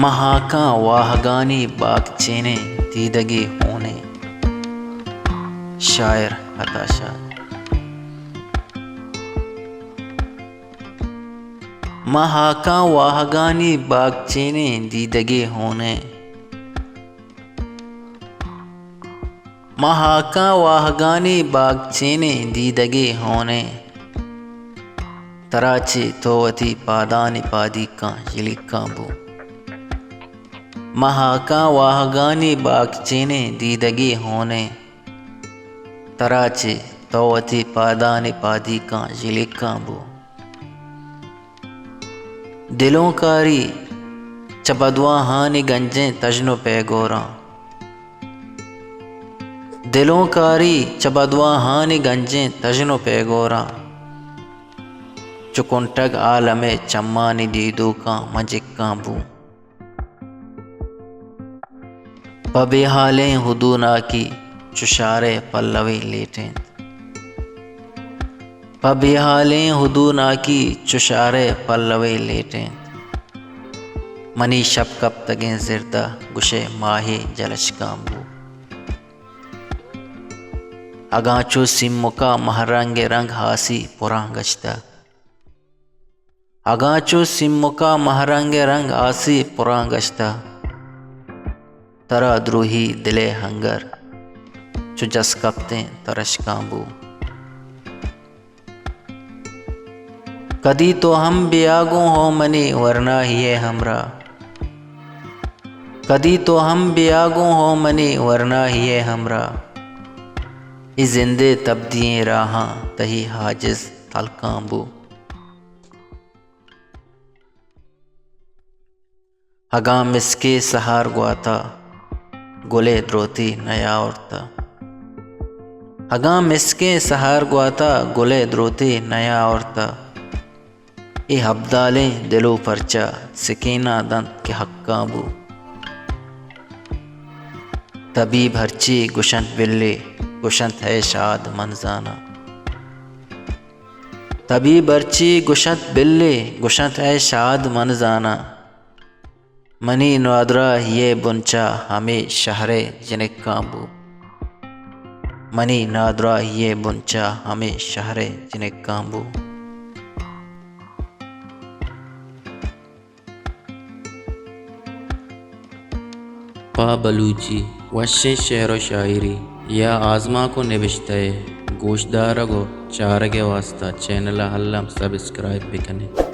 महाका वाहगानी बागचेने दीदगी होने। शायर हताशा। महाका वाहगानी बागचेने दीदगी होने। महाका वाहगानी बागचेने दीदगी होने। तराचे तोवती पादानि पादिका यलिकाबू। महाका वाहगानी बागचेने दीदगी होने। तराचे तोवती पादानि पादिका यलिकाबू। दिलों कारी चबदवा हानि गंजें तजनो पैगोरा। दिलों कारी चबदवा हानि गंजें तजनो पैगोरा। चुकुंटग आलमे चम्मानी दीदू का मजिक्काबू। पबेहालें हुदूना की चुशारे पल्लवी लेटें। पबेहालें हुदूना की चुशारे पल्लवी लेटें। मनी शब कब तगें जिरदा गुशे माहे जलशकाबू। अगाचो सिम्मुका महरंगे रंग हासी पुरा गश्ता। अगाचो सिम्मुका महरंगे रंग आसी पुरा गश्ता। तरा द्रोही दिले हंगर चुजस कपते तरशकाबू। कदी तो हम बेआगो हो मनी वरना ही हमरा। कदी तो हम बेआगो हो मनी वरना ही हमरा। इस जिंदे तब्दिए राहां तही हाजिज तलकाबू। हगा मिसके सहार गुआता गुले द्रोती नया औरता। हगा मिसके सहार गुआता गुले द्रोती नया औरता। ए हब्दाले दिलो परचा सकीना दंत के हक्काबू। तबी भरची गुशंत बिल्ले गुशंत है शाद मनजाना। तबी बरची गुशंत बिल्ले गुशंत है शाद मनजाना। मनी नादरा ये बुंचा हमें शहरे जिनकाबू। मनी नादरा ये बुंचा हमें शहरे जिनकाबू। पा बलूची वशे शेर व शायरी या आज़मा को निविश्ते गोशदार गो चारगे वास्ता चैनल हल्लम सब्सक्राइब भी करें।